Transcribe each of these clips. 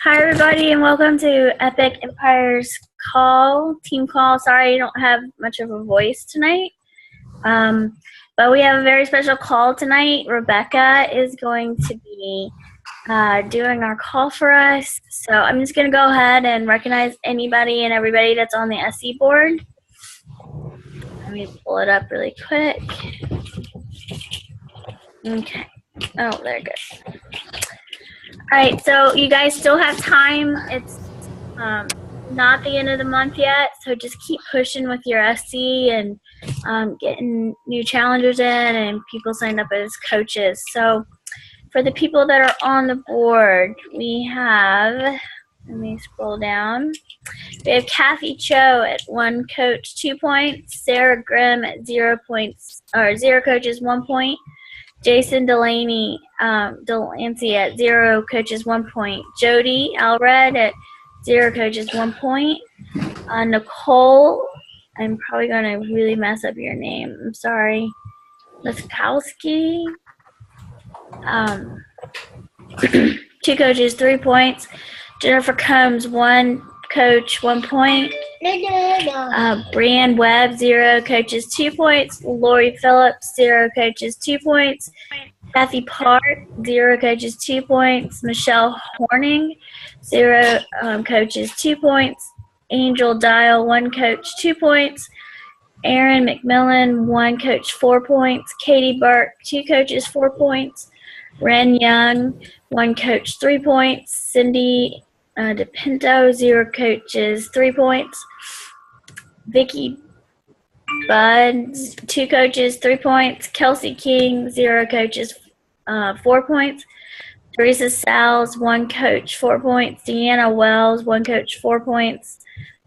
Hi, everybody, and welcome to Epic Empire's team call. Sorry I don't have much of a voice tonight, but we have a very special call tonight. Rebecca is going to be doing our call for us. So I'm just going to go ahead and recognize anybody and everybody that's on the SE board. Let me pull it up really quick. Okay. Oh, there it goes. All right, so you guys still have time. It's not the end of the month yet, so just keep pushing with your SC and getting new challengers in and people signed up as coaches. So for the people that are on the board, we have, let me scroll down. We have Kathy Cho at 1 coach, 2 points. Sarah Grimm at 0 points, or 0 coaches, 1 point. Jason Delancey at 0 coaches, 1 point. Jody Alred at 0 coaches, 1 point. Nicole, I'm probably going to really mess up your name. I'm sorry. Laskowski, 2 coaches, 3 points. Jennifer Combs, 1 coach, 1 point. Brianne Webb, 0 coaches, 2 points. Lori Phillips, 0 coaches, 2 points. Kathy Park, 0 coaches, 2 points. Michelle Horning, 0 coaches, 2 points. Angel Dial, 1 coach, 2 points. Aaron McMillan, 1 coach, 4 points. Katie Burke, 2 coaches, 4 points. Ren Young, 1 coach, 3 points. Cindy DePinto, 0 coaches, 3 points. Vicky Buds, 2 coaches, 3 points. Kelsey King, 0 coaches, 4 points. Teresa Salles, 1 coach, 4 points. Deanna Wells, 1 coach, 4 points.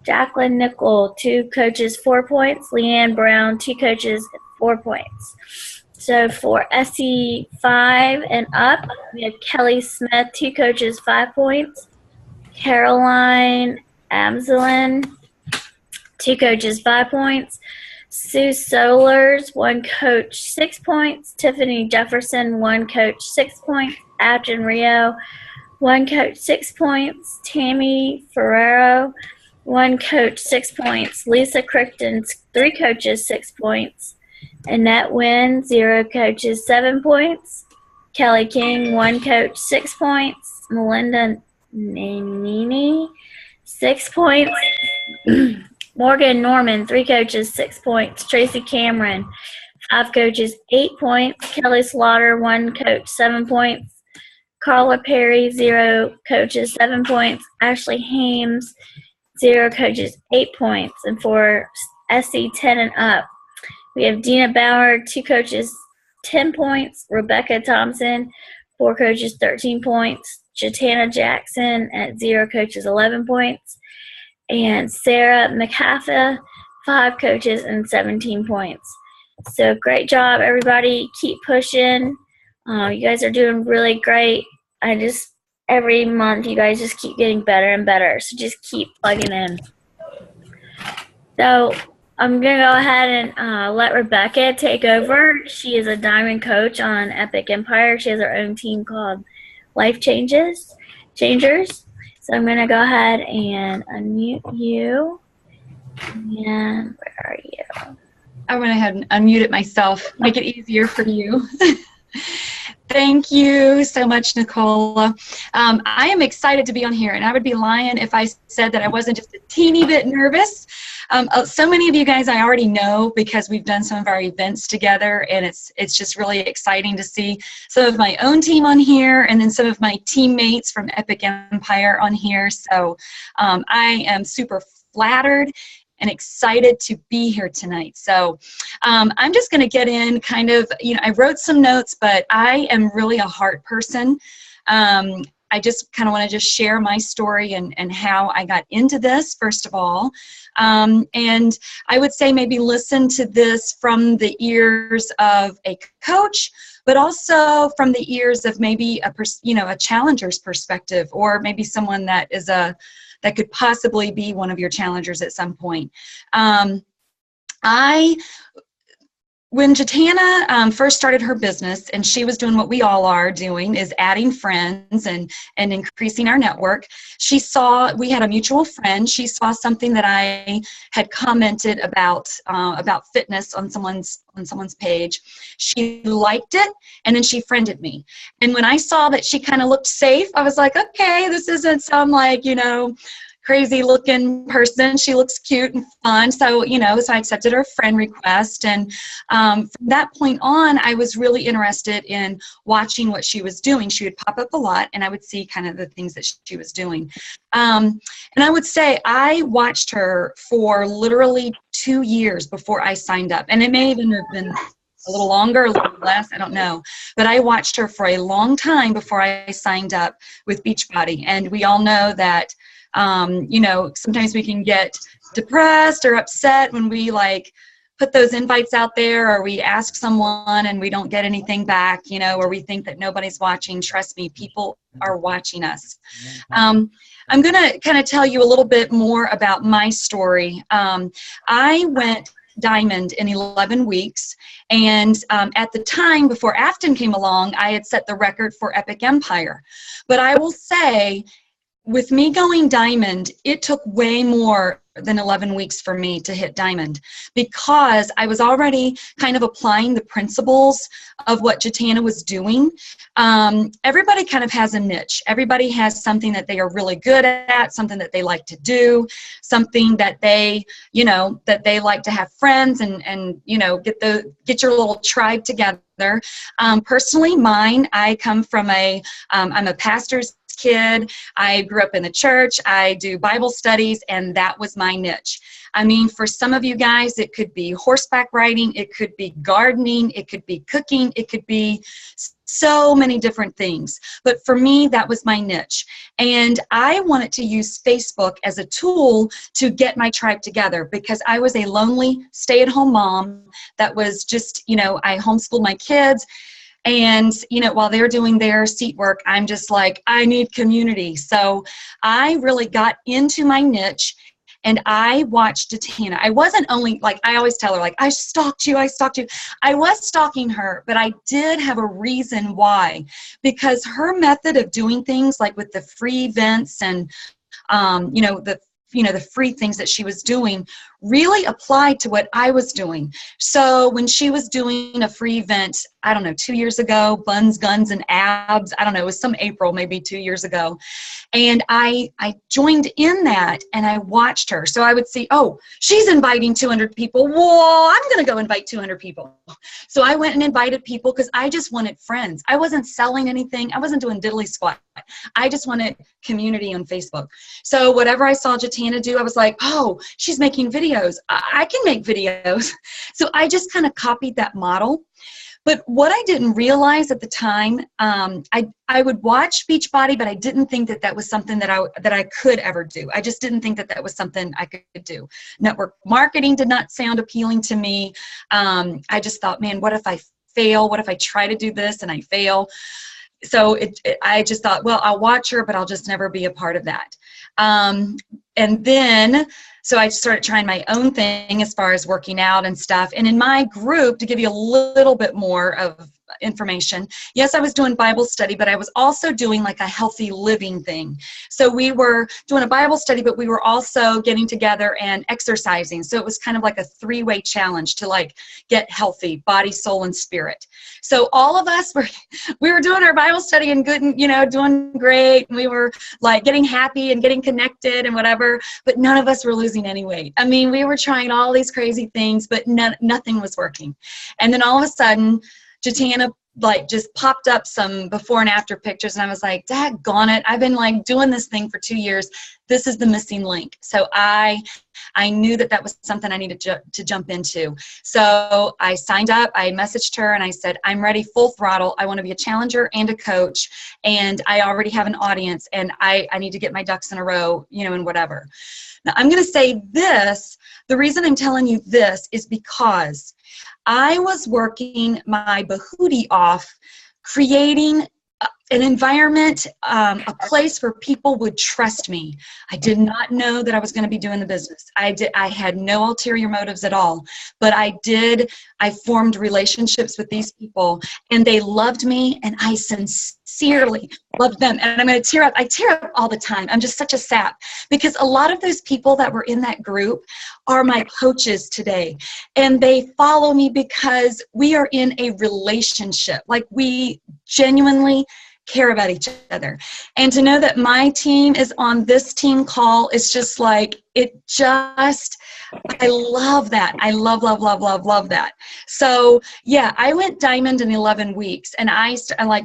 Jacqueline Nickel, 2 coaches, 4 points. Leanne Brown, 2 coaches, 4 points. So for SE 5 and up, we have Kelly Smith, 2 coaches, 5 points. Caroline Amselin, 2 coaches, 5 points. Sue Solers, 1 coach, 6 points. Tiffany Jefferson, 1 coach, 6 points. Adrian Rio, 1 coach, 6 points. Tammy Ferrero, 1 coach, 6 points. Lisa Crichton, 3 coaches, 6 points. Annette Wynn, 0 coaches, 7 points. Kelly King, 1 coach, 6 points. Melinda Nanini, 6 points. Morgan Norman, 3 coaches, 6 points. Tracy Cameron, 5 coaches, 8 points. Kelly Slaughter, 1 coach, 7 points. Carla Perry, 0 coaches, 7 points. Ashley Hames, 0 coaches, 8 points. And for SC 10 and up, we have Dina Bauer, 2 coaches, 10 points. Rebecca Thompson, 4 coaches, 13 points. Jatana Jackson at 0 coaches, 11 points. And Sarah McHaffa, 5 coaches and 17 points. So great job, everybody. Keep pushing. You guys are doing really great. Every month, you guys just keep getting better and better. So just keep plugging in. So I'm going to go ahead and let Rebecca take over. She is a diamond coach on Epic Empire. She has her own team called Life Changers. So I'm going to go ahead and unmute you. And where are you? I went ahead and unmuted myself, make it easier for you. Thank you so much, Nicola. I am excited to be on here, and I would be lying if I said that I wasn't just a teeny bit nervous. So many of you guys I already know because we've done some of our events together, and it's just really exciting to see some of my own team on here and then some of my teammates from Epic Empire on here. So I am super flattered and excited to be here tonight. So I'm just going to get in kind of, I wrote some notes, but I am really a heart person. I just kind of want to just share my story and how I got into this, first of all. And I would say maybe listen to this from the ears of a coach, but also from the ears of maybe a challenger's perspective, or maybe someone that is that could possibly be one of your challengers at some point. when Jatana first started her business, and she was doing what we all are doing, is adding friends and increasing our network, she saw, we had a mutual friend, she saw something that I had commented about fitness on someone's page. She liked it, and then she friended me. And when I saw that she kind of looked safe, I was like, okay, this isn't some like, crazy looking person. She looks cute and fun. So, so I accepted her friend request. And from that point on, I was really interested in watching what she was doing. She would pop up a lot, and I would see kind of the things that she was doing. And I would say I watched her for literally 2 years before I signed up. And it may even have been a little longer, a little less, I don't know. But I watched her for a long time before I signed up with Beachbody. And we all know that sometimes we can get depressed or upset when we put those invites out there, or we ask someone and we don't get anything back, or we think that nobody's watching. Trust me, people are watching us. I'm going to kind of tell you a little bit more about my story. I went diamond in 11 weeks. And at the time, before Afton came along, I had set the record for Epic Empire. But I will say, with me going diamond, it took way more than 11 weeks for me to hit diamond, because I was already kind of applying the principles of what Jatana was doing. Everybody kind of has a niche. Everybody has something that they are really good at, something that they like to do, something that they, that they like to have friends and get your little tribe together. Personally, mine, I come from I'm a pastor's kid. I grew up in the church. I do Bible studies, and that was my niche. I mean, for some of you guys, it could be horseback riding, it could be gardening, it could be cooking, it could be so many different things. But for me, that was my niche. And I wanted to use Facebook as a tool to get my tribe together, because I was a lonely stay-at-home mom that was just, I homeschooled my kids. And, while they're doing their seat work, I'm just like, I need community. So I really got into my niche, and I watched Jatana. I wasn't only, I always tell her, I stalked you. I was stalking her, but I did have a reason why. Because her method of doing things, with the free events and, the free things that she was doing really applied to what I was doing. So when she was doing a free event, I don't know, 2 years ago, Buns, Guns, and Abs, I don't know, it was some April, maybe 2 years ago. And I joined in that, and I watched her. So I would see, oh, she's inviting 200 people. Whoa, I'm going to go invite 200 people. So I went and invited people because I just wanted friends. I wasn't selling anything. I wasn't doing diddly squat. I just wanted community on Facebook. So whatever I saw Jatana do, I was like, oh, she's making videos. I can make videos. So I just kind of copied that model. But what I didn't realize at the time, I would watch Beachbody, but I didn't think that was something that I could ever do. I just didn't think that was something I could do. Network marketing did not sound appealing to me. I just thought, man, what if I fail? What if I try to do this and I fail? So I just thought, well, I'll watch her, but I'll just never be a part of that. And then, so I started trying my own thing as far as working out and stuff. And in my group, to give you a little bit more of information, yes, I was doing Bible study, but I was also doing a healthy living thing. So we were doing a Bible study, but we were also getting together and exercising. So it was kind of like a 3-way challenge to get healthy, body, soul, and spirit. So all of us we were doing our Bible study and good, doing great. And we were getting happy and getting connected and whatever, but none of us were losing any weight. I mean, we were trying all these crazy things, but nothing was working. And then all of a sudden, Jatana just popped up some before and after pictures, and I was like, daggone it, I've been doing this thing for 2 years. This is the missing link. So I knew that was something I needed to jump into. So I signed up, I messaged her, and I said, I'm ready full throttle. I want to be a challenger and a coach, and I already have an audience, and I need to get my ducks in a row, and whatever. Now, I'm going to say this. The reason I'm telling you this is because I was working my bahootie off creating an environment, a place where people would trust me. I did not know that I was going to be doing the business. I had no ulterior motives at all, but I formed relationships with these people, and they loved me, and I sincerely loved them. And I'm going to tear up. I tear up all the time. I'm just such a sap, because a lot of those people that were in that group are my coaches today, and they follow me because we are in a relationship. Like, we genuinely care about each other. And to know that my team is on this team call is just like, I love that. I love that. So yeah, I went diamond in 11 weeks, and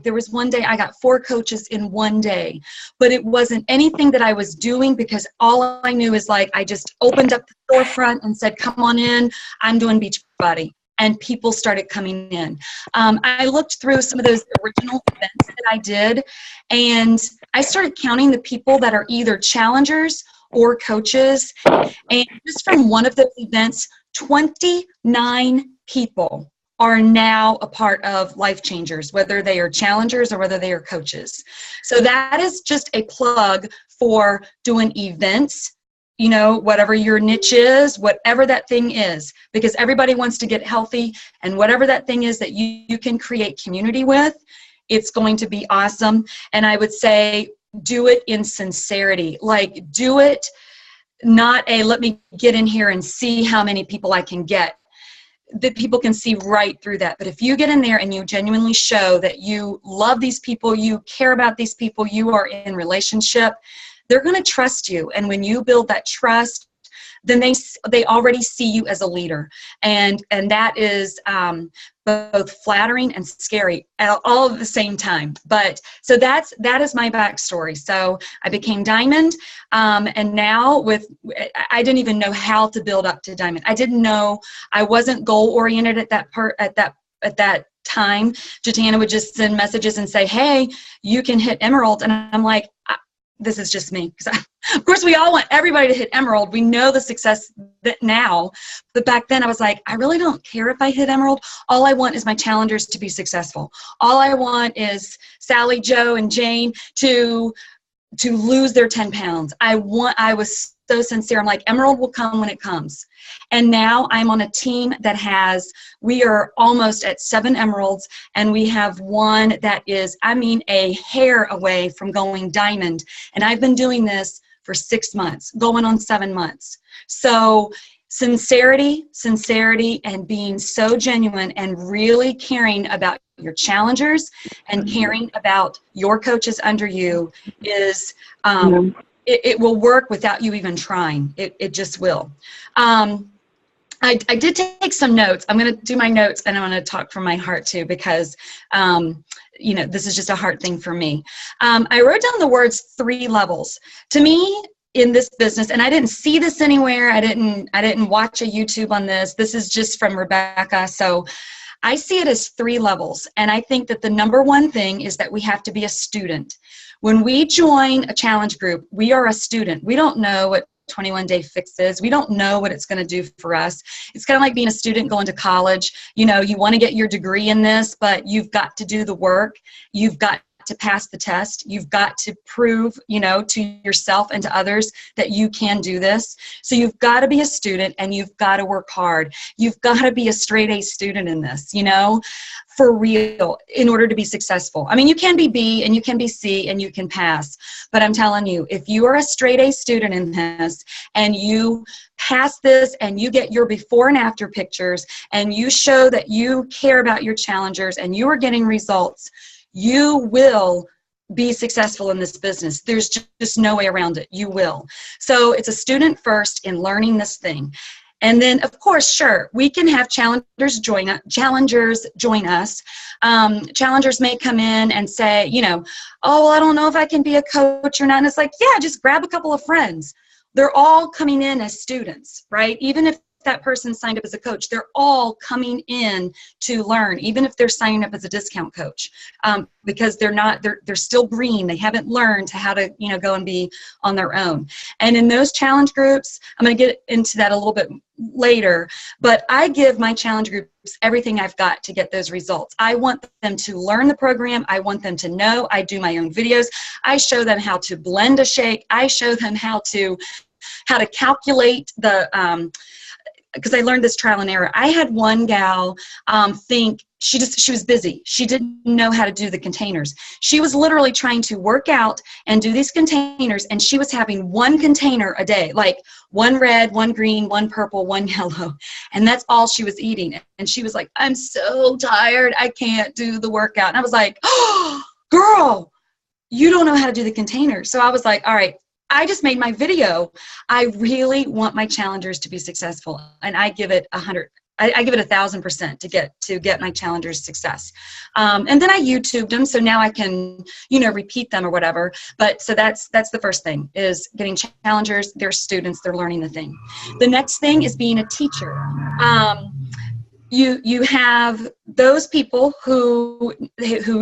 there was one day I got 4 coaches in one day, but it wasn't anything that I was doing, because all I knew is, like, I just opened up the storefront and said, come on in, I'm doing Beachbody. And people started coming in. I looked through some of those original events that I did, and I started counting the people that are either challengers or coaches. And just from one of those events, 29 people are now a part of Life Changers, whether they are challengers or whether they are coaches. So that is just a plug for doing events, you know, whatever your niche is, whatever that thing is, because everybody wants to get healthy, and whatever that thing is that you can create community with, it's going to be awesome. And I would say, do it in sincerity. Like, do it not let me get in here and see how many people I can get. That people can see right through that. But if you get in there and you genuinely show that you love these people, you care about these people, you are in relationship, they're going to trust you. And when you build that trust, then they already see you as a leader. And that is both flattering and scary all at the same time. But so that is my backstory. So I became diamond, and now I didn't even know how to build up to diamond. I didn't know. I wasn't goal oriented at that time. Jatana would just send messages and say, hey, you can hit emerald. And I'm like, this is just me. Of course, we all want everybody to hit emerald. We know the success that now, but back then I was like, I really don't care if I hit emerald. All I want is my challengers to be successful. All I want is Sally, Joe, and Jane to lose their 10 pounds. I was so sincere. I'm like, emerald will come when it comes. And now I'm on a team that we are almost at 7 emeralds, and we have one that is, a hair away from going diamond. And I've been doing this for 6 months, going on 7 months. So sincerity, and being so genuine and really caring about your challengers and caring about your coaches under you is, it will work without you even trying. It just will. I did take some notes. I'm going to do my notes, and I'm going to talk from my heart too, because this is just a heart thing for me. I wrote down the words 3 levels. To me, in this business, and I didn't see this anywhere. I didn't watch a YouTube on this. This is just from Rebecca. So I see it as 3 levels. And I think that the number one thing is that we have to be a student. When we join a challenge group, we are a student. We don't know what 21-day fix is. We don't know what it's going to do for us. It's kind of like being a student going to college. You want to get your degree in this, but you've got to do the work. You've got to pass the test. You've got to prove, to yourself and to others that you can do this. So you've got to be a student, and you've got to work hard. You've got to be a straight A student in this, for real, in order to be successful. You can be B, and you can be C, and you can pass. But I'm telling you, if you are a straight A student in this, and you pass this, and you get your before and after pictures, and you show that you care about your challengers, and you are getting results, you will be successful in this business. There's just no way around it. You will. So it's a student first in learning this thing. And then, of course, sure, we can have challengers join us. Challengers may come in and say, oh, well, I don't know if I can be a coach or not. And it's like, yeah, just grab a couple of friends. They're all coming in as students, right? Even if that person signed up as a coach, they're all coming in to learn, even if they're signing up as a discount coach, because they're still green. They haven't learned how to, go and be on their own. And in those challenge groups, I'm going to get into that a little bit later, but I give my challenge groups everything I've got to get those results. I want them to learn the program. I want them to know. I do my own videos. I show them how to blend a shake. I show them how to calculate the, because I learned this trial and error. I had one gal think she was busy. She didn't know how to do the containers. She was literally trying to work out and do these containers, and she was having one container a day, like one red, one green, one purple, one yellow, and that's all she was eating. And she was like, I'm so tired. I can't do the workout. And I was like, oh, girl, you don't know how to do the containers. So I was like, all right, I just made my video. I really want my challengers to be successful, and I give it 100. I give it 1,000% to get my challengers success. And then I YouTubed them, so now I can, repeat them or whatever. But so that's the first thing, is getting challengers. They're students. They're learning the thing. The next thing is being a teacher. You have those people who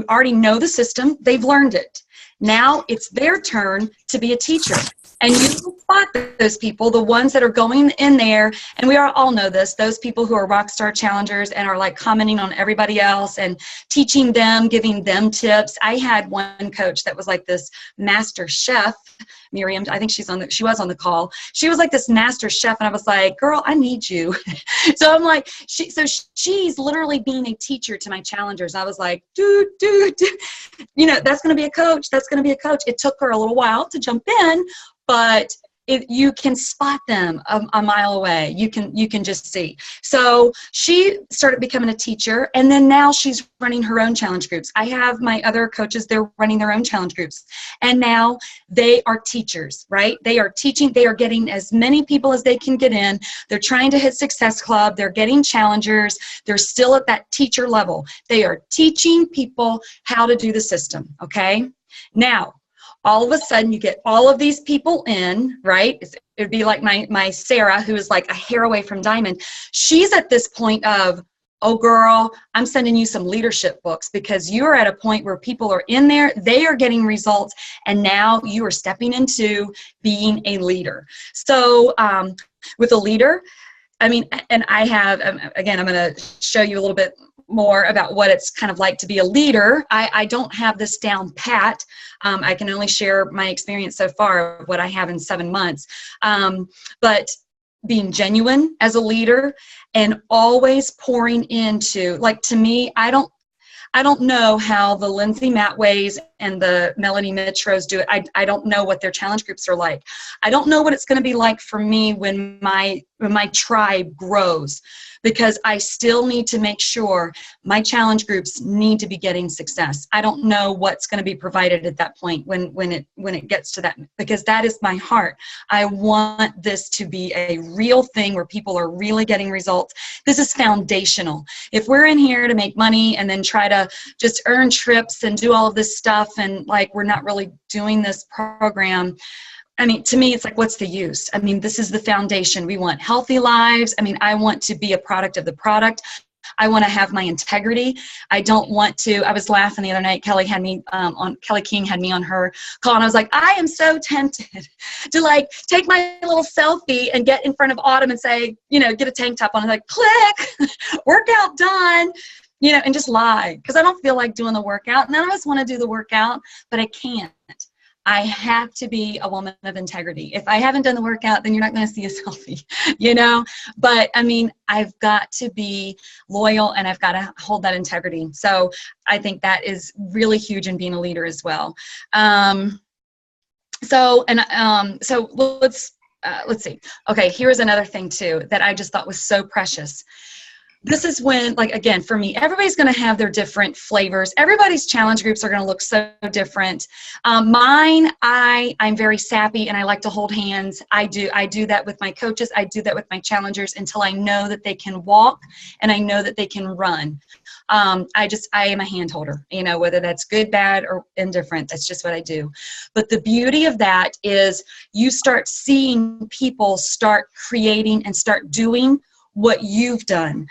already know the system. They've learned it. Now it's their turn to be a teacher. And you spot those people, the ones that are going in there, and we all know this, those people who are rock star challengers and are like commenting on everybody else and teaching them, giving them tips. I had one coach that was like this master chef, Miriam, I think she was on the call. She was like this master chef, and I was like, girl, I need you. So I'm like, she's literally being a teacher to my challengers. I was like, dude, that's going to be a coach. That's going to be a coach. It took her a little while to jump in, but you can spot them a mile away. You can just see. So she started becoming a teacher, and then now she's running her own challenge groups. I have my other coaches, they're running their own challenge groups, and now they are teachers, right? They are teaching. They are getting as many people as they can get in. They're trying to hit Success Club. They're getting challengers. They're still at that teacher level. They are teaching people how to do the system, okay? Now, all of a sudden, you get all of these people in, right? It would be like my Sarah, who is like a hair away from diamond. She's at this point of, oh, girl, I'm sending you some leadership books, because you are at a point where people are in there, they are getting results, and now you are stepping into being a leader. So with a leader, I mean, and I have, again, I'm going to show you a little bit more about what it's kind of like to be a leader. I don't have this down pat. I can only share my experience so far, what I have in 7 months. But being genuine as a leader and always pouring into, like, to me, I don't know how the Lindsay Matways and the Melanie Mitros do it. I don't know what their challenge groups are like. I don't know what it's going to be like for me when my tribe grows, because I still need to make sure my challenge groups need to be getting success. I don't know what's going to be provided at that point when it gets to that, because that is my heart. I want this to be a real thing where people are really getting results. This is foundational. If we're in here to make money and then try to just earn trips and do all of this stuff, and like we're not really doing this program, I mean, to me, it's like, what's the use? I mean, this is the foundation. We want healthy lives. I mean, I want to be a product of the product. I want to have my integrity. I don't want to, I was laughing the other night, Kelly King had me on her call, and I was like, I am so tempted to like take my little selfie and get in front of Autumn and say, get a tank top on, and like, click, workout done, and just lie, because I don't feel like doing the workout. None of us want to do the workout, but I can't. I have to be a woman of integrity. If I haven't done the workout, then you're not going to see a selfie, But I mean, I've got to be loyal, and I've got to hold that integrity. So I think that is really huge in being a leader as well. So let's see. Okay, here's another thing too that I just thought was so precious. This is when, like, again, for me, everybody's going to have their different flavors. Everybody's challenge groups are going to look so different. Mine, I'm very sappy, and I like to hold hands. I do that with my coaches. I do that with my challengers until I know that they can walk and I know that they can run. I am a hand holder, whether that's good, bad, or indifferent. That's just what I do. But the beauty of that is you start seeing people start creating and start doing what you've done.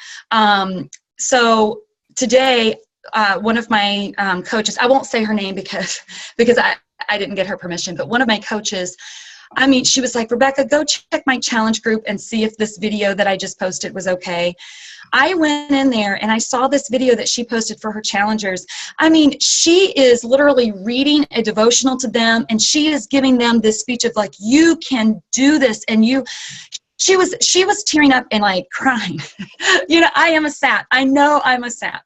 So today, one of my coaches, I won't say her name because I didn't get her permission, but one of my coaches, I mean, she was like, Rebecca, go check my challenge group and see if this video that I just posted was okay. I went in there and I saw this video that she posted for her challengers. I mean, she is literally reading a devotional to them, and she is giving them this speech of like, you can do this. And she was tearing up and like crying. You know, I am a sap. I know I'm a sap.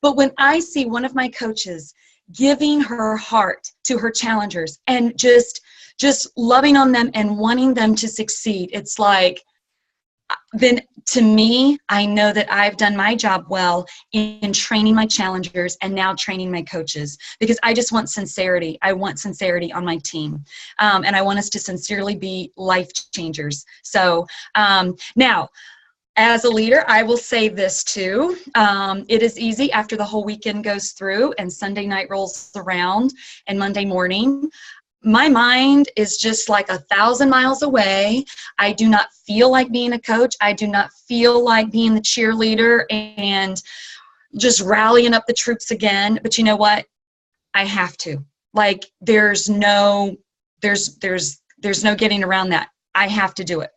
But when I see one of my coaches giving her heart to her challengers and just loving on them and wanting them to succeed, it's like, then to me, I know that I've done my job well in training my challengers and now training my coaches, because I just want sincerity. I want sincerity on my team. And I want us to sincerely be life changers. So now, as a leader, I will say this too. It is easy after the whole weekend goes through and Sunday night rolls around and Monday morning. My mind is just like 1,000 miles away. I do not feel like being a coach. I do not feel like being the cheerleader and just rallying up the troops again. But you know what? I have to. Like, there's no getting around that. I have to do it.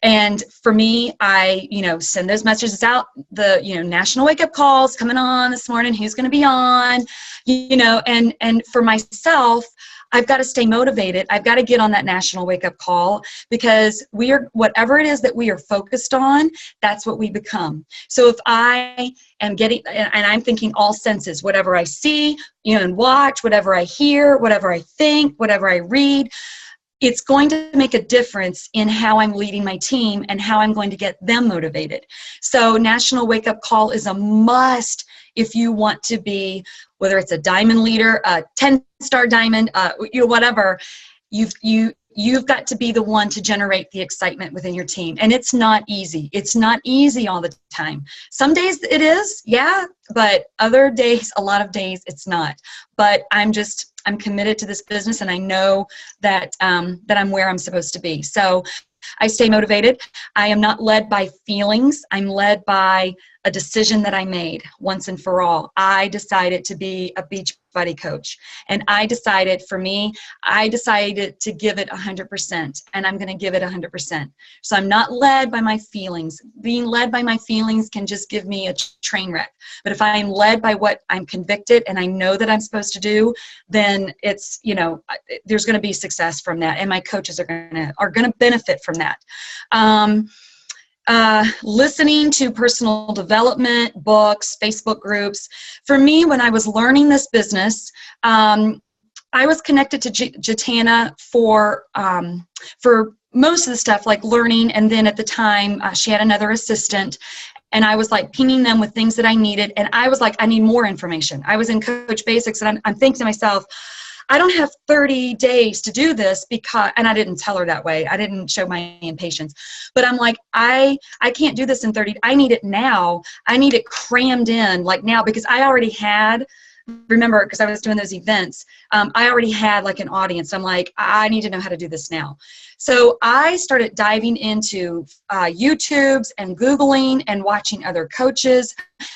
And for me, I, send those messages out, the, national wake up calls coming on this morning, who's going to be on, and for myself, I've got to stay motivated. I've got to get on that national wake up call, because whatever it is that we are focused on, that's what we become. So if I am getting, and I'm thinking all senses, whatever I see, and watch, whatever I hear, whatever I think, whatever I read, it's going to make a difference in how I'm leading my team and how I'm going to get them motivated. So National Wake Up Call is a must if you want to be, whether it's a diamond leader, a 10-star diamond, whatever, you've got to be the one to generate the excitement within your team. And it's not easy. It's not easy all the time. Some days it is, yeah, but other days, a lot of days, it's not. But I'm committed to this business, and I know that that I'm where I'm supposed to be. So I stay motivated. I am not led by feelings. I'm led by a decision that I made once and for all. I decided to be a beach buddy coach. And I decided to give it 100%, and I'm going to give it 100%. So I'm not led by my feelings. Being led by my feelings can just give me a train wreck. But if I am led by what I'm convicted and I know that I'm supposed to do, then it's, there's going to be success from that. And my coaches are going to benefit from that. Listening to personal development books, Facebook groups. For me, when I was learning this business, I was connected to Jatana for most of the stuff, like learning. And then at the time, she had another assistant. And I was like pinging them with things that I needed. And I was like, I need more information. I was in Coach Basics, and I'm thinking to myself, I don't have 30 days to do this, and I didn't tell her that way. I didn't show my impatience. But I'm like, I can't do this in 30. I need it now. I need it crammed in like now, because I already had, remember, because I was doing those events, I already had like an audience. I'm like, I need to know how to do this now. So I started diving into YouTubes and Googling and watching other coaches.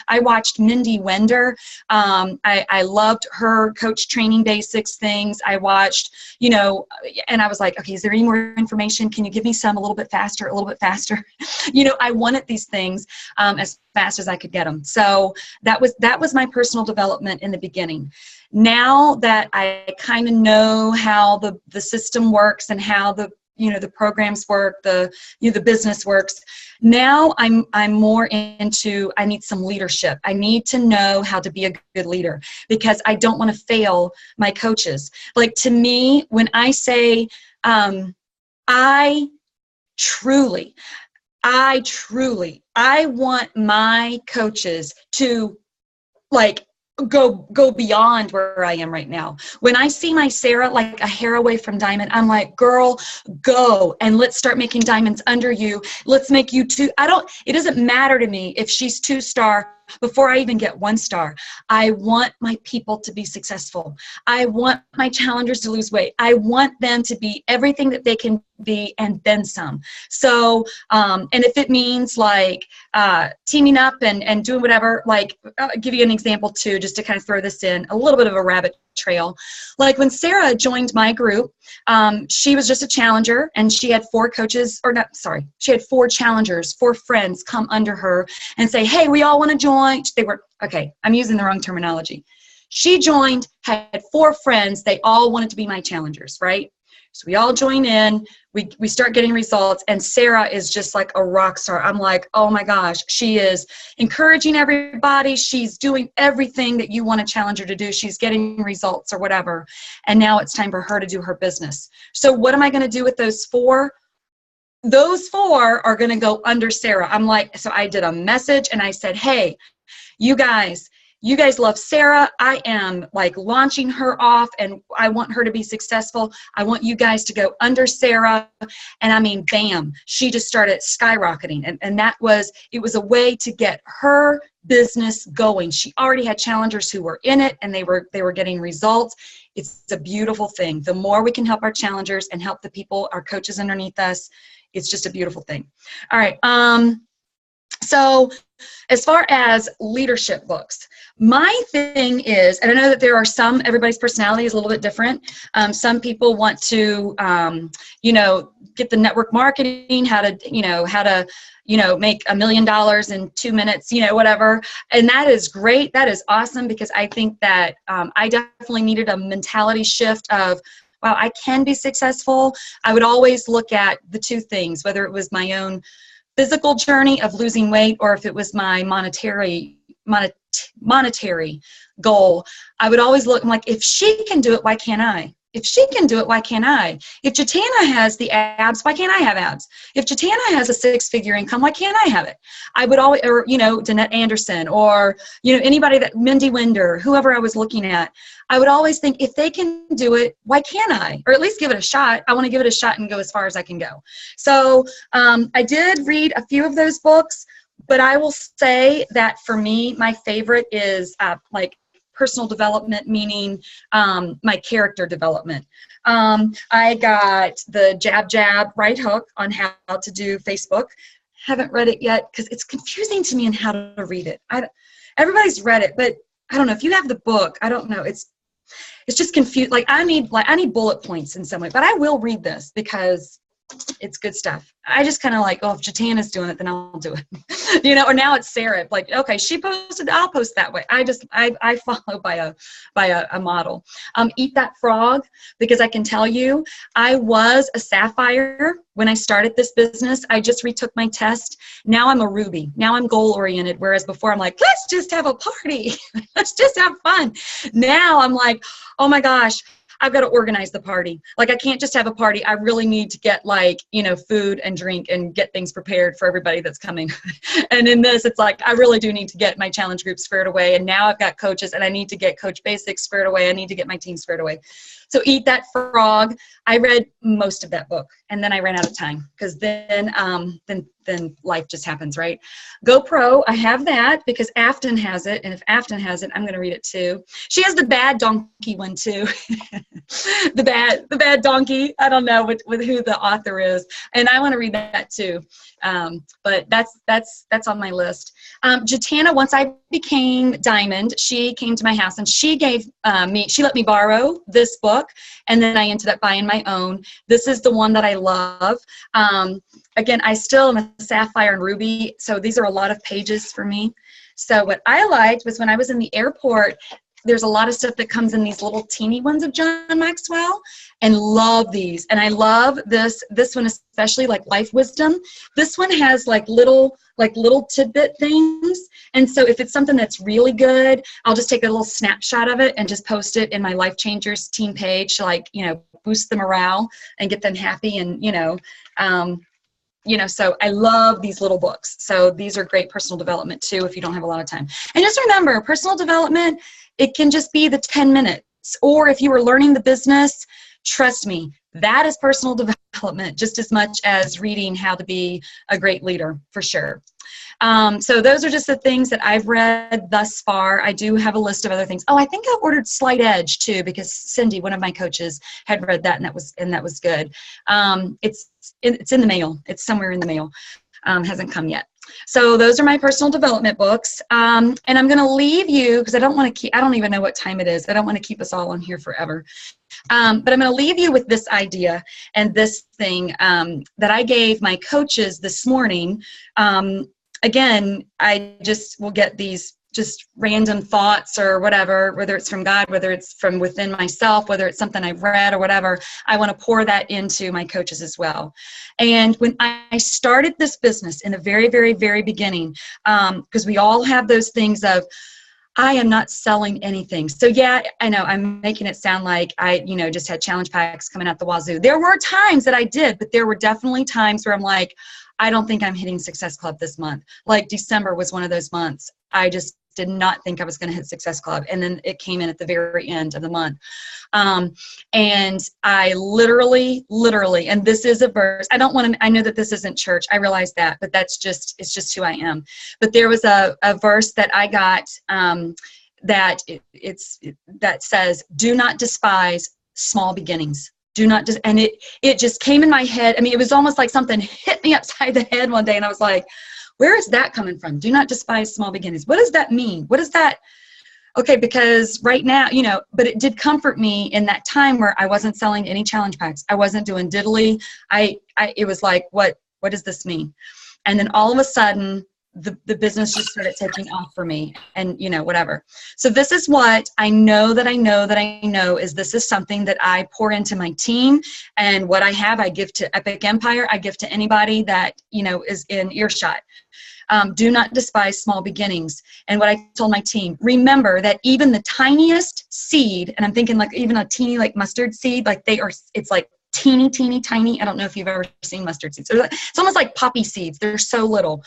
I watched Mindy Wender. I loved her coach training basics things. I watched, and I was like, okay, is there any more information? Can you give me some a little bit faster, a little bit faster? I wanted these things as fast as I could get them. So that was my personal development in the beginning. Now that I kind of know how the system works and how the programs work, the business works. Now I'm more into, I need some leadership. I need to know how to be a good leader, because I don't want to fail my coaches. Like, to me, when I say, I truly, I want my coaches to like go beyond where I am right now. When I see my Sarah like a hair away from diamond, I'm like, girl, go and let's start making diamonds under you. Let's make you two. It doesn't matter to me if she's 2-star before I even get 1 star. I want my people to be successful. I want my challengers to lose weight. I want them to be everything that they can be and then some. So, and if it means like teaming up and doing whatever, like I'll give you an example too, just to kind of throw this in, a little bit of a rabbit trail. Like when Sarah joined my group, she was just a challenger, and she had 4 coaches, or not, sorry, she had 4 challengers, 4 friends come under her and say, hey, we all want to join. They were, okay, I'm using the wrong terminology. She joined, had 4 friends, they all wanted to be my challengers, right? So we all join in, we start getting results, and Sarah is just like a rock star. I'm like, oh my gosh, she is encouraging everybody. She's doing everything that you want a challenger to do. She's getting results or whatever. And now it's time for her to do her business. So what am I going to do with those 4? Those 4 are going to go under Sarah. I'm like, so I did a message and I said, hey, you guys love Sarah. I am like launching her off, and I want her to be successful. I want you guys to go under Sarah. And I mean, bam, she just started skyrocketing. And it was a way to get her business going. She already had challengers who were in it, and they were getting results. It's a beautiful thing. The more we can help our challengers and help the people, our coaches underneath us, it's just a beautiful thing. All right. So as far as leadership books, my thing is, and I know that there are some, everybody's personality is a little bit different. Some people want to, get the network marketing, how to make $1 million in 2 minutes, whatever. And that is great. That is awesome, because I think that I definitely needed a mentality shift of, wow, I can be successful. I would always look at the 2 things, whether it was my own physical journey of losing weight, or if it was my monetary goal. I would always look, I'm like, if she can do it, why can't I? If she can do it, why can't I? If Jatana has the abs, why can't I have abs? If Jatana has a 6-figure income, why can't I have it? I would always, or, Danette Anderson, or, anybody that, Mindy Winder, whoever I was looking at, I would always think, if they can do it, why can't I? Or at least give it a shot. I want to give it a shot and go as far as I can go. So I did read a few of those books, but I will say that for me, my favorite is personal development, meaning my character development. I got the Jab, Right Hook on how to do Facebook. Haven't read it yet because it's confusing to me on how to read it. Everybody's read it, but I don't know if you have the book. I don't know. It's just confused. I need bullet points in some way, but I will read this because it's good stuff. I just kind of like, if Jatana's doing it, then I'll do it. Or now it's Sarah. Like, okay, she posted, I'll post that way. I follow by a model. Eat That Frog, because I can tell you, I was a sapphire when I started this business. I just retook my test. Now I'm a ruby. Now I'm goal oriented. Whereas before I'm like, let's just have a party. Let's just have fun. Now I'm like, oh my gosh, I've got to organize the party. I can't just have a party. I really need to get food and drink and get things prepared for everybody that's coming. And in this, it's like, I really do need to get my challenge group squared away. And now I've got coaches, and I need to get Coach Basics squared away. I need to get my team squared away. So Eat That Frog, I read most of that book, and then I ran out of time because then life just happens, right? GoPro, I have that because Afton has it, and if Afton has it, I'm going to read it too. She has the bad donkey one too. the bad donkey. I don't know with who the author is, and I want to read that too. But that's on my list. Jatana, once I became Diamond, she came to my house and she gave she let me borrow this book, and then I ended up buying my own. This is the one that I love. Again, I still am a sapphire and ruby, so these are a lot of pages for me. So what I liked was when I was in the airport, there's a lot of stuff that comes in these little teeny ones of John Maxwell, and love these. And I love this one especially, like Life Wisdom. This one has little tidbit things. And so if it's something that's really good, I'll just take a little snapshot of it and just post it in my Life Changers team page to boost the morale and get them happy. And, so I love these little books. So these are great personal development too, if you don't have a lot of time. And just remember, personal development, it can just be the 10 minutes. Or if you were learning the business, trust me, that is personal development just as much as reading how to be a great leader, for sure. So those are just the things that I've read thus far. I do have a list of other things. Oh, I think I ordered Slight Edge too, because Cindy, one of my coaches, had read that, and that was good. It's in the mail. It's somewhere in the mail. Hasn't come yet. So those are my personal development books. And I'm going to leave you, because I don't even know what time it is. I don't want to keep us all on here forever. But I'm going to leave you with this idea and this thing that I gave my coaches this morning. Again, I just will get these just random thoughts or whatever, whether it's from God, whether it's from within myself, whether it's something I've read or whatever. I want to pour that into my coaches as well. And when I started this business in the very, very, very beginning, because we all have those things of, I am not selling anything. So yeah, I know I'm making it sound like I, just had challenge packs coming out the wazoo. There were times that I did, but there were definitely times where I'm like, I don't think I'm hitting Success Club this month. Like December was one of those months. I just did not think I was going to hit Success Club. And then it came in at the very end of the month. And I literally, and this is a verse. I know that this isn't church. I realize that, but it's just who I am. But there was a verse that I got that says, do not despise small beginnings. Do not just, and it just came in my head. I mean, it was almost like something hit me upside the head one day, and I was like, where is that coming from? Do not despise small beginnings. What does that mean? What is that? Okay, because right now, but it did comfort me in that time where I wasn't selling any challenge packs. I wasn't doing diddly. It was like, what does this mean? And then all of a sudden, the business just started taking off for me, and whatever. So this is what I know is this is something that I pour into my team, and what I have, I give to Epic Empire. I give to anybody that, is in earshot. Do not despise small beginnings. And what I told my team, remember that even the tiniest seed, and I'm thinking like even a teeny like mustard seed, like it's like teeny, teeny, tiny. I don't know if you've ever seen mustard seeds. It's almost like poppy seeds. They're so little.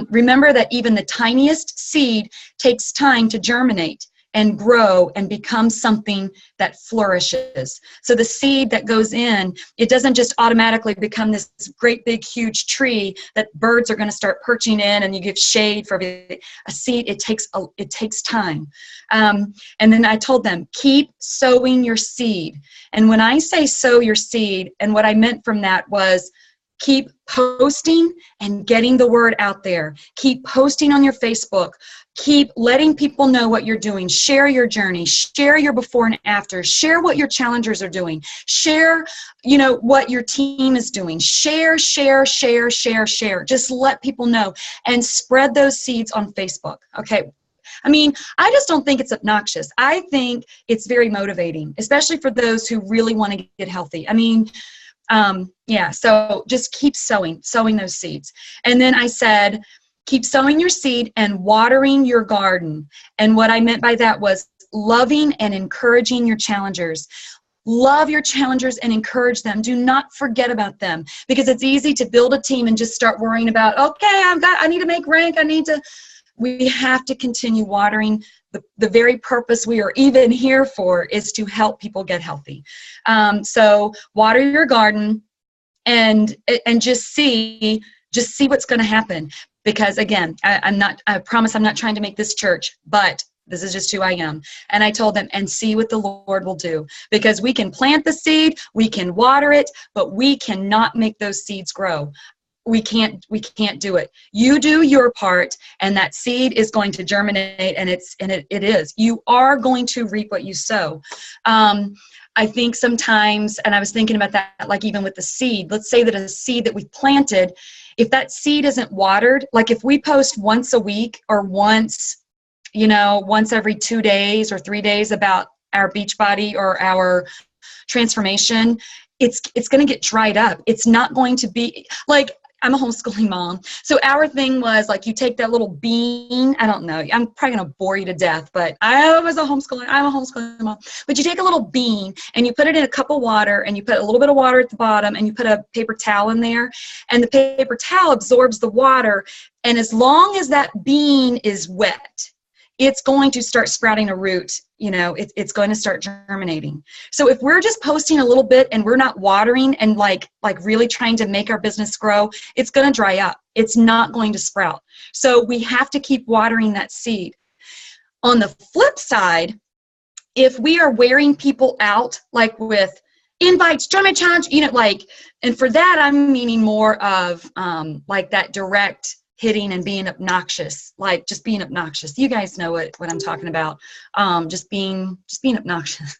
Remember that even the tiniest seed takes time to germinate and grow and become something that flourishes. So the seed that goes in, it doesn't just automatically become this great big huge tree that birds are going to start perching in, and you give shade for everything. A seed, it takes time. And then I told them, keep sowing your seed. And when I say sow your seed, and what I meant from that was, keep posting and getting the word out there. Keep posting on your Facebook. Keep letting people know what you're doing. Share your journey. Share your before and after. Share what your challengers are doing. Share, what your team is doing. Share. Just let people know and spread those seeds on Facebook. Okay. I mean, I just don't think it's obnoxious. I think it's very motivating, especially for those who really want to get healthy. I mean, so just keep sowing those seeds. And then I said, keep sowing your seed and watering your garden. And what I meant by that was loving and encouraging your challengers. Love your challengers and encourage them. Do not forget about them, because it's easy to build a team and just start worrying about, okay, I need to make rank. We have to continue watering. The very purpose we are even here for is to help people get healthy. So water your garden and just see what's going to happen. Because again, I promise I'm not trying to make this church, but this is just who I am. And I told them, and see what the Lord will do. Because we can plant the seed, we can water it, but we cannot make those seeds grow. We can't do it. You do your part, and that seed is going to germinate, and it is. You are going to reap what you sow. I think sometimes, and I was thinking about that, like even with the seed, let's say that a seed that we planted, if that seed isn't watered, like if we post once a week or once every 2 days or 3 days about our Beachbody or our transformation, it's going to get dried up. It's not going to be like, I'm a homeschooling mom. So our thing was like, you take that little bean. I don't know. I'm probably going to bore you to death, but I'm a homeschooling mom. But you take a little bean and you put it in a cup of water, and you put a little bit of water at the bottom, and you put a paper towel in there, and the paper towel absorbs the water. And as long as that bean is wet, it's going to start sprouting a root. You know, it's going to start germinating. So if we're just posting a little bit and we're not watering and like really trying to make our business grow, it's going to dry up. It's not going to sprout. So we have to keep watering that seed. On the flip side, if we are wearing people out, like with invites, join my challenge, you know, like, and for that, I'm meaning more of like that direct hitting and being obnoxious, like just being obnoxious. You guys know what I'm talking about. Just being obnoxious.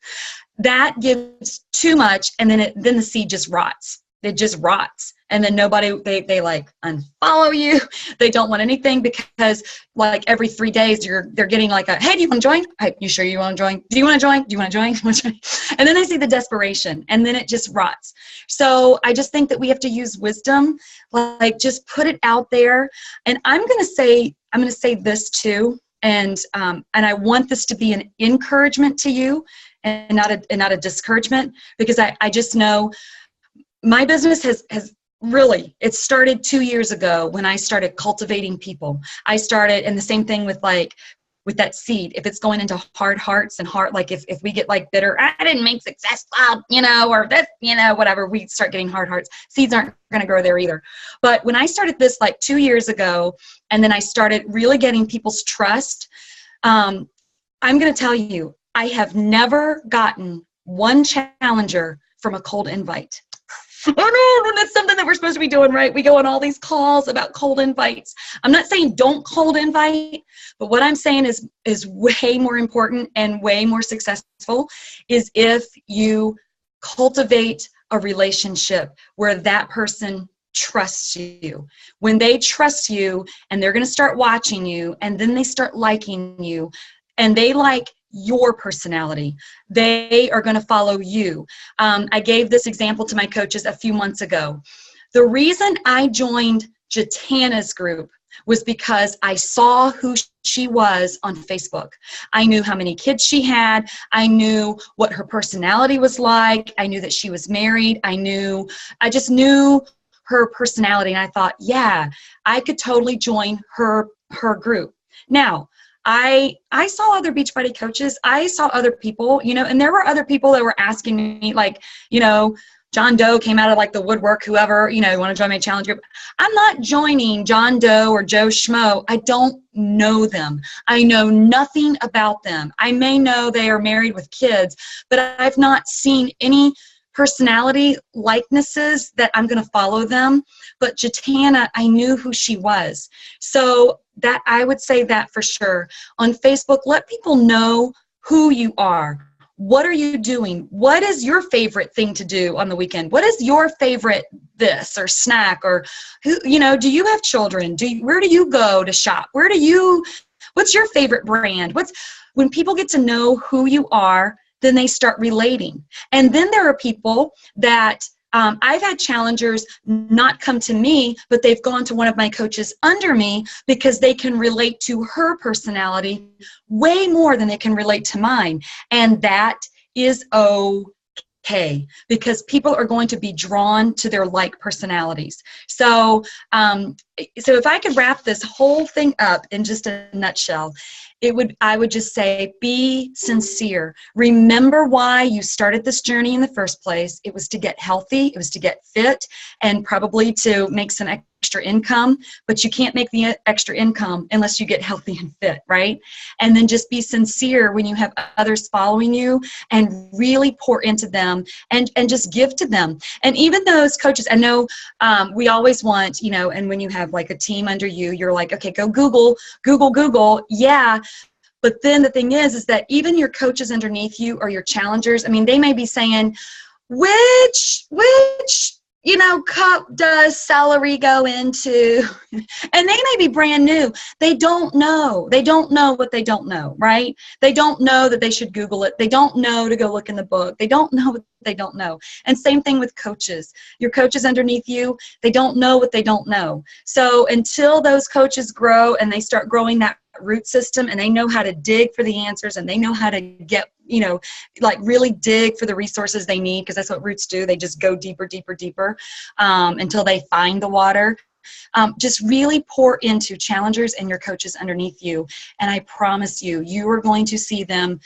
That gives too much, and then the seed just rots. It just rots. And then they like unfollow you. They don't want anything because like every 3 days they're getting like a, hey, do you want to join? Hey, you sure you want to join? Do you want to join? Do you want to join? And then they see the desperation, and then it just rots. So I just think that we have to use wisdom, like just put it out there. And I'm going to say this too. And I want this to be an encouragement to you and not a discouragement, because I just know my business has really, it started 2 years ago when I started cultivating people. I started, and the same thing with that seed. If it's going into hard hearts and like if we get like bitter, I didn't make success club, you know, or this, you know, whatever, we start getting hard hearts. Seeds aren't going to grow there either. But when I started this like 2 years ago, and then I started really getting people's trust, I'm going to tell you, I have never gotten one challenger from a cold invite. Oh no, that's something that we're supposed to be doing, right? We go on all these calls about cold invites. I'm not saying don't cold invite, but what I'm saying is way more important and way more successful is if you cultivate a relationship where that person trusts you. When they trust you and they're going to start watching you, and then they start liking you, and they like your personality, they are going to follow you. I gave this example to my coaches a few months ago. The reason I joined Jatana's group was because I saw who she was on Facebook. I knew how many kids she had. I knew what her personality was like. I knew that she was married. I just knew her personality. And I thought, yeah, I could totally join her group. Now, I saw other Beachbody coaches. I saw other people, you know, and there were other people that were asking me, like, you know, John Doe came out of like the woodwork, whoever, you know, want to join my challenge group. I'm not joining John Doe or Joe Schmo. I don't know them. I know nothing about them. I may know they are married with kids, but I've not seen any personality likenesses that I'm going to follow them. But Jatana, I knew who she was. So that I would say that for sure. On Facebook, let people know who you are. What are you doing? What is your favorite thing to do on the weekend? What is your favorite this or snack, or who, you know, do you have children? Where do you go to shop? What's your favorite brand? When people get to know who you are, then they start relating. And then there are people that I've had challengers not come to me, but they've gone to one of my coaches under me because they can relate to her personality way more than they can relate to mine. And that is okay, because people are going to be drawn to their like personalities. So if I could wrap this whole thing up in just a nutshell, I would just say, be sincere. Remember why you started this journey in the first place. It was to get healthy. It was to get fit, and probably to make some extra income. But you can't make the extra income unless you get healthy and fit, right? And then just be sincere when you have others following you, and really pour into them and just give to them. And even those coaches, I know we always want, you know, and when you have like a team under you, you're like, okay, go Google. Yeah. But then the thing is that even your coaches underneath you or your challengers, I mean, they may be saying, which, you know, cup does celery go into? And they may be brand new. They don't know. They don't know what they don't know, right? They don't know that they should Google it. They don't know to go look in the book. They don't know what they don't know. And same thing with coaches. Your coaches underneath you, they don't know what they don't know. So until those coaches grow and they start growing that root system, and they know how to dig for the answers, and they know how to get, you know, like really dig for the resources they need, because that's what roots do. They just go deeper, until they find the water. just really pour into challengers and your coaches underneath you. And I promise you, you are going to see them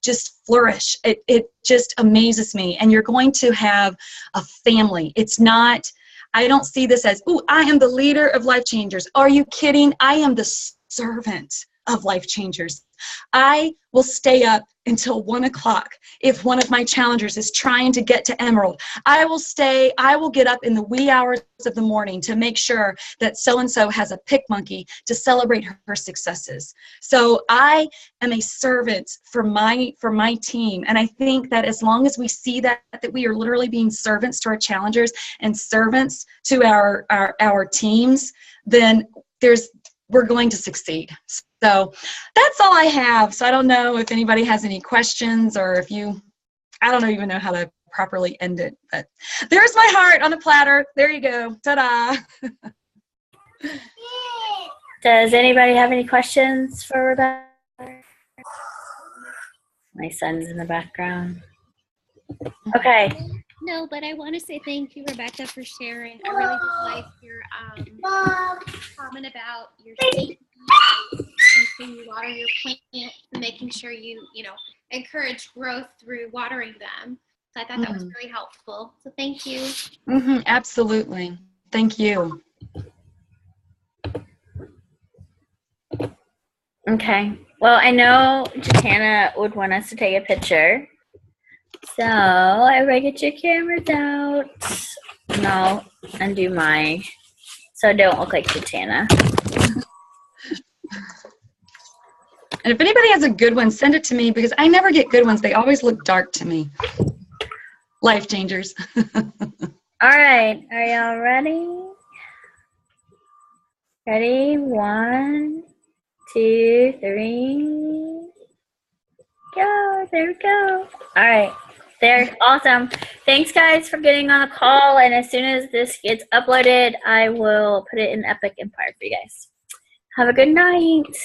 just flourish. It just amazes me. And you're going to have a family. It's not, I don't see this as, oh, I am the leader of Life Changers. Are you kidding? I am the servant of Life Changers. I will stay up until 1 o'clock if one of my challengers is trying to get to Emerald. I will get up in the wee hours of the morning to make sure that so-and-so has a pick monkey to celebrate her successes. So I am a servant for my team. And I think that as long as we see that we are literally being servants to our challengers and servants to our teams, then we're going to succeed. So that's all I have. So I don't know if anybody has any questions, or if I don't even know how to properly end it, but there's my heart on a platter. There you go. Ta-da. Does anybody have any questions for Rebecca? My son's in the background. Okay. No, but I want to say thank you, Rebecca, for sharing. I really did like your comment about your safety, making you water your plants, and making sure you encourage growth through watering them. So I thought that was really helpful. So thank you. Absolutely. Thank you. Okay. Well, I know Jatana would want us to take a picture. So everybody get your cameras out. And I'll undo mine so I don't look like Jatana. And if anybody has a good one, send it to me, because I never get good ones. They always look dark to me. Life Changers. All right. Are y'all ready? Ready? 1, 2, 3. Go. There we go. All right. There. Awesome. Thanks, guys, for getting on the call. And as soon as this gets uploaded, I will put it in Epic Empire for you guys. Have a good night.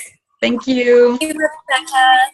Thank you. Thank you, Rebecca.